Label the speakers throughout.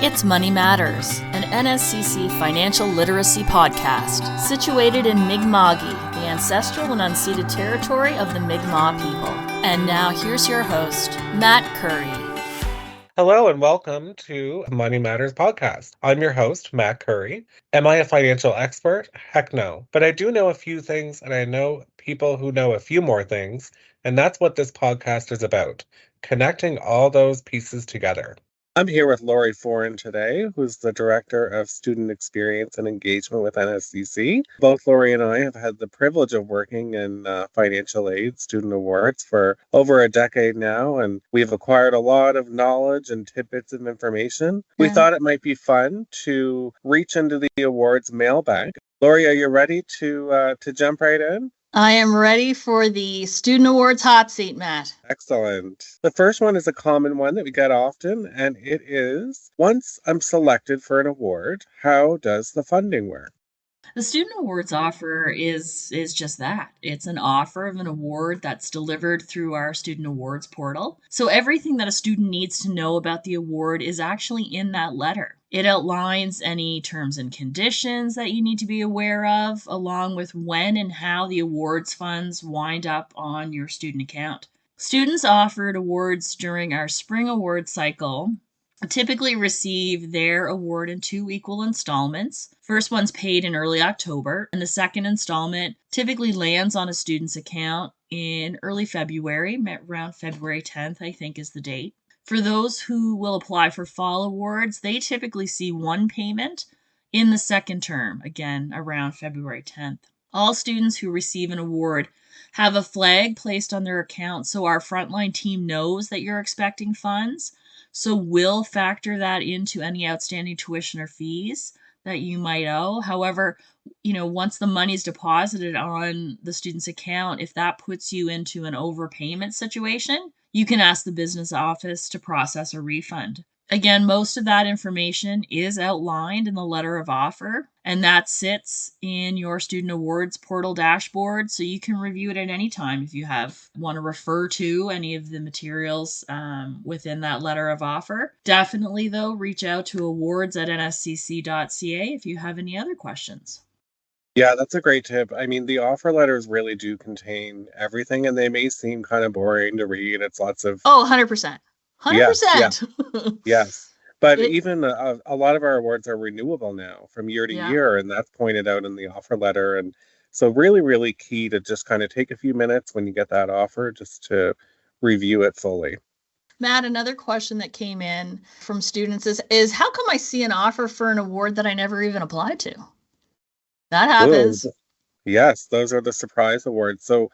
Speaker 1: It's Money Matters, an NSCC financial literacy podcast situated in Mi'kma'ki, the ancestral and unceded territory of the Mi'kmaq people. And now here's your host, Matt Curry.
Speaker 2: Hello and welcome to Money Matters Podcast. I'm your host, Matt Curry. Am I a financial expert? Heck no. But I do know a few things, and I know people who know a few more things, and that's what this podcast is about, connecting all those pieces together. I'm here with Lori Foran today, who's the Director of Student Experience and Engagement with NSCC. Both Lori and I have had the privilege of working in financial aid student awards for over a decade now, and we've acquired a lot of knowledge and tidbits of information. We thought it might be fun to reach into the awards mailbag. Lori, are you ready to jump right in?
Speaker 3: I am ready for the Student Awards hot seat, Matt.
Speaker 2: Excellent. The first one is a common one that we get often, and it is, once I'm selected for an award, how does the funding work?
Speaker 1: The Student Awards offer is just that. It's an offer of an award that's delivered through our Student Awards portal. So everything that a student needs to know about the award is actually in that letter. It outlines any terms and conditions that you need to be aware of, along with when and how the awards funds wind up on your student account. Students offered awards during our spring award cycle typically receive their award in 2 equal installments. First one's paid in early October, and the second installment typically lands on a student's account in early February, around February 10th, I think is the date. For those who will apply for fall awards, they typically see one payment in the second term, again around February 10th. All students who receive an award have a flag placed on their account so our frontline team knows that you're expecting funds. So we'll factor that into any outstanding tuition or fees that you might owe. However, once the money's deposited on the student's account, if that puts you into an overpayment situation, you can ask the business office to process a refund. Again, most of that information is outlined in the letter of offer, and that sits in your Student Awards portal dashboard, so you can review it at any time if you want to refer to any of the materials within that letter of offer. Definitely, though, reach out to awards@nscc.ca if you have any other questions.
Speaker 2: Yeah, that's a great tip. I mean, the offer letters really do contain everything, and they may seem kind of boring to read. It's lots of...
Speaker 3: Oh, 100%. 100%.
Speaker 2: Yes. But even a lot of our awards are renewable now from year to year, and that's pointed out in the offer letter. And so really, really key to just kind of take a few minutes when you get that offer just to review it fully.
Speaker 3: Matt, another question that came in from students is how come I see an offer for an award that I never even applied to? That happens.
Speaker 2: Ooh, yes, those are the surprise awards. So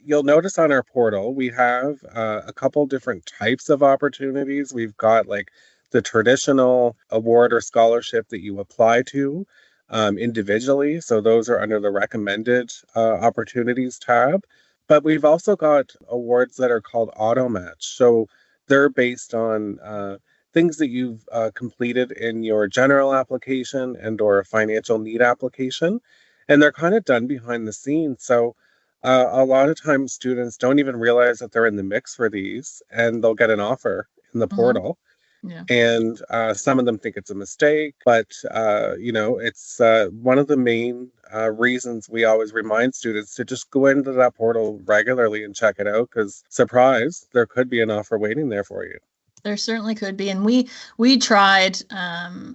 Speaker 2: you'll notice on our portal, we have a couple different types of opportunities. We've got like the traditional award or scholarship that you apply to individually. So those are under the recommended opportunities tab. But we've also got awards that are called auto match. So they're based on things that you've completed in your general application and or a financial need application. And they're kind of done behind the scenes. So a lot of times students don't even realize that they're in the mix for these, and they'll get an offer in the portal.
Speaker 3: Yeah.
Speaker 2: And some of them think it's a mistake, but it's one of the main reasons we always remind students to just go into that portal regularly and check it out, because surprise, there could be an offer waiting there for you.
Speaker 3: There certainly could be. And we tried,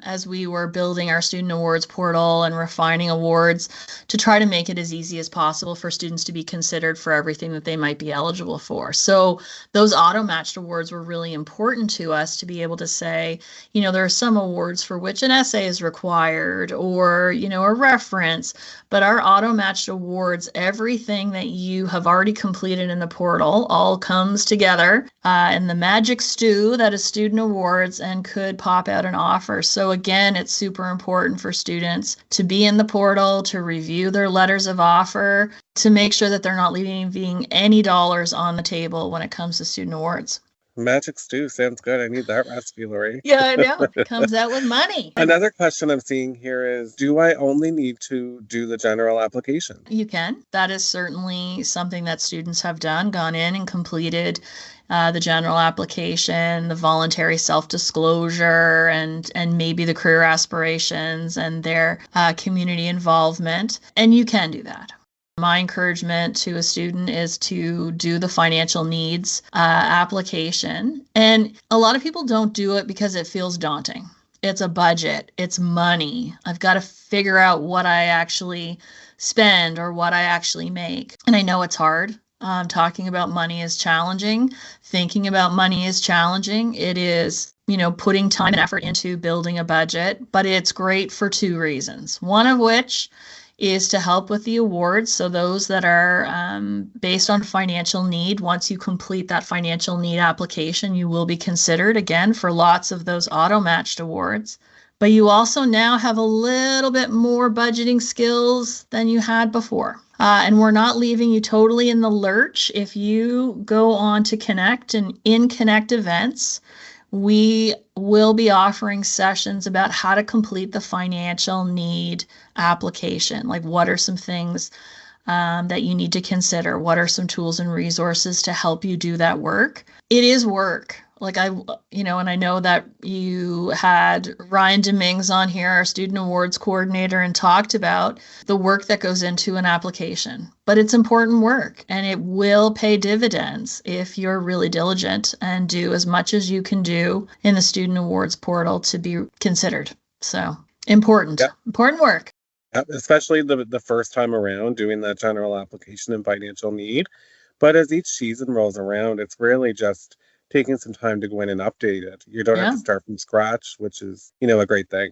Speaker 3: as we were building our Student Awards portal and refining awards, to try to make it as easy as possible for students to be considered for everything that they might be eligible for. So those auto-matched awards were really important to us to be able to say, there are some awards for which an essay is required or, a reference. But our auto-matched awards, everything that you have already completed in the portal all comes together in the magic stew that is Student Awards and could pop out an offer. So again, it's super important for students to be in the portal, to review their letters of offer, to make sure that they're not leaving any dollars on the table when it comes to Student Awards.
Speaker 2: Magic stew sounds good. I need that recipe, Lori.
Speaker 3: Yeah, I know. It comes out with money.
Speaker 2: Another question I'm seeing here is, do I only need to do the general application?
Speaker 3: You can. That is certainly something that students have done, gone in and completed the general application, the voluntary self-disclosure, and maybe the career aspirations and their community involvement. And you can do that. My encouragement to a student is to do the financial needs application. And a lot of people don't do it because it feels daunting. It's a budget. It's money. I've got to figure out what I actually spend or what I actually make. And I know it's hard. Talking about money is challenging. Thinking about money is challenging. It is, putting time and effort into building a budget, but it's great for two reasons. One of which is to help with the awards. So those that are based on financial need, once you complete that financial need application, you will be considered again for lots of those auto-matched awards. But you also now have a little bit more budgeting skills than you had before. And we're not leaving you totally in the lurch. If you go on to Connect and in Connect events, we will be offering sessions about how to complete the financial need application. Like, what are some things that you need to consider? What are some tools and resources to help you do that work? It is work. And I know that you had Ryan Dominguez on here, our student awards coordinator, and talked about the work that goes into an application. But it's important work, and it will pay dividends if you're really diligent and do as much as you can do in the student awards portal to be considered. So important work.
Speaker 2: Especially the first time around doing that general application and financial need. But as each season rolls around, it's really just taking some time to go in and update it. You don't have to start from scratch, which is, a great thing.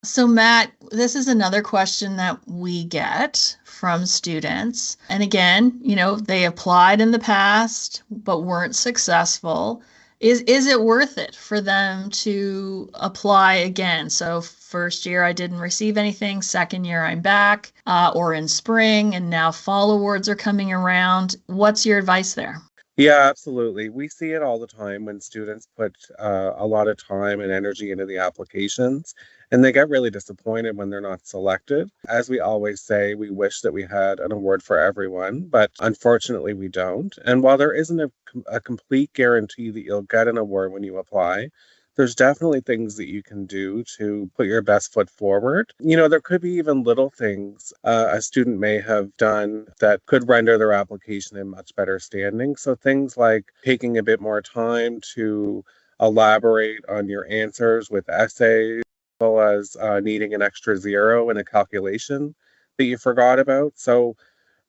Speaker 3: So Matt, this is another question that we get from students. And again, they applied in the past, but weren't successful. Is it worth it for them to apply again? So first year I didn't receive anything, second year I'm back, or in spring, and now fall awards are coming around. What's your advice there?
Speaker 2: Yeah, absolutely. We see it all the time when students put a lot of time and energy into the applications, and they get really disappointed when they're not selected. As we always say, we wish that we had an award for everyone, but unfortunately we don't. And while there isn't a complete guarantee that you'll get an award when you apply, there's definitely things that you can do to put your best foot forward. There could be even little things a student may have done that could render their application in much better standing. So things like taking a bit more time to elaborate on your answers with essays, as well as needing an extra zero in a calculation that you forgot about. So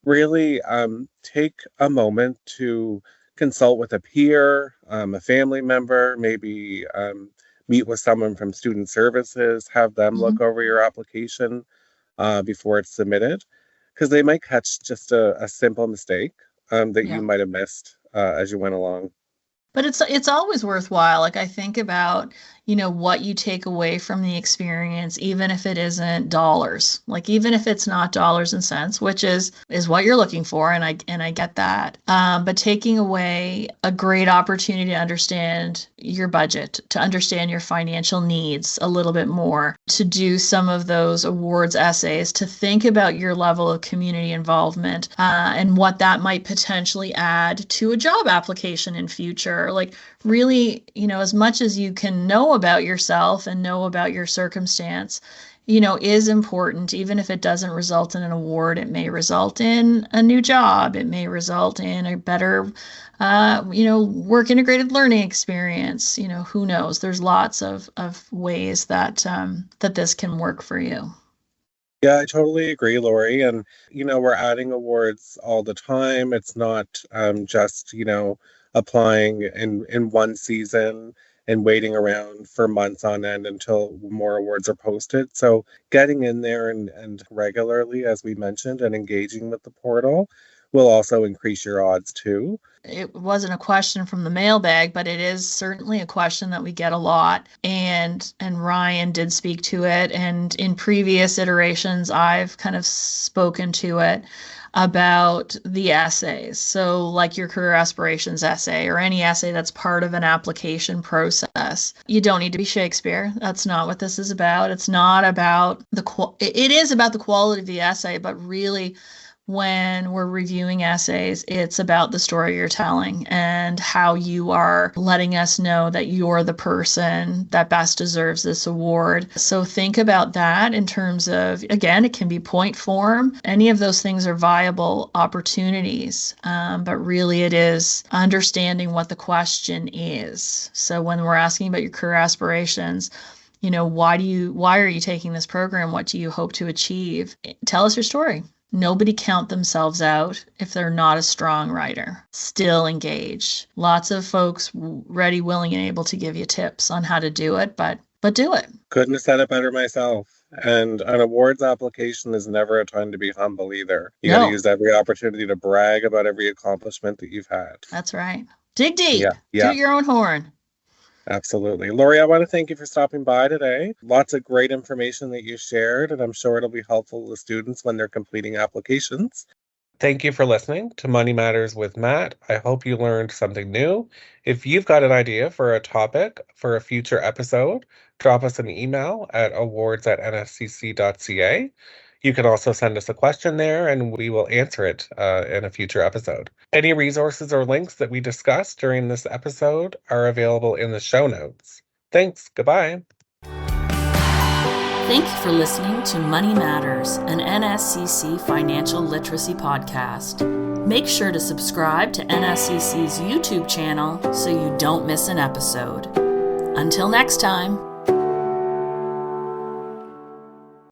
Speaker 2: really take a moment to consult with a peer, a family member, maybe meet with someone from student services, have them look over your application before it's submitted, because they might catch just a simple mistake that you might have missed as you went along.
Speaker 3: But it's always worthwhile. Like, I think about, what you take away from the experience, even if it isn't dollars, like even if it's not dollars and cents, which is what you're looking for. And I get that. But taking away a great opportunity to understand your budget, to understand your financial needs a little bit more, to do some of those awards essays, to think about your level of community involvement and what that might potentially add to a job application in future. Like, really, as much as you can know about yourself and know about your circumstance, is important. Even if it doesn't result in an award, it may result in a new job. It may result in a better, work integrated learning experience. Who knows? There's lots of ways that this can work for you.
Speaker 2: Yeah, I totally agree, Lori. And, we're adding awards all the time. It's not just, applying in one season and waiting around for months on end until more awards are posted. So getting in there and regularly, as we mentioned, and engaging with the portal will also increase your odds too.
Speaker 3: It wasn't a question from the mailbag, but it is certainly a question that we get a lot. And Ryan did speak to it. And in previous iterations, I've kind of spoken to it about the essays. So like your career aspirations essay or any essay that's part of an application process. You don't need to be Shakespeare. That's not what this is about. It's not about it is about the quality of the essay, but really when we're reviewing essays, it's about the story you're telling and how you are letting us know that you're the person that best deserves this award. So think about that in terms of, again, it can be point form. Any of those things are viable opportunities, but really it is understanding what the question is. So when we're asking about your career aspirations, why are you taking this program? What do you hope to achieve? Tell us your story. Nobody count themselves out if they're not a strong writer. Still engage. Lots of folks ready, willing, and able to give you tips on how to do it, but do it.
Speaker 2: Couldn't have said it better myself. And an awards application is never a time to be humble either. You got to use every opportunity to brag about every accomplishment that you've had.
Speaker 3: That's right. Dig deep.
Speaker 2: Yeah.
Speaker 3: Toot your own horn.
Speaker 2: Absolutely. Lori, I want to thank you for stopping by today. Lots of great information that you shared, and I'm sure it'll be helpful to students when they're completing applications. Thank you for listening to Money Matters with Matt. I hope you learned something new. If you've got an idea for a topic for a future episode, drop us an email at awards@nscc.ca. You can also send us a question there, and we will answer it in a future episode. Any resources or links that we discussed during this episode are available in the show notes. Thanks. Goodbye.
Speaker 1: Thank you for listening to Money Matters, an NSCC financial literacy podcast. Make sure to subscribe to NSCC's YouTube channel so you don't miss an episode. Until next time.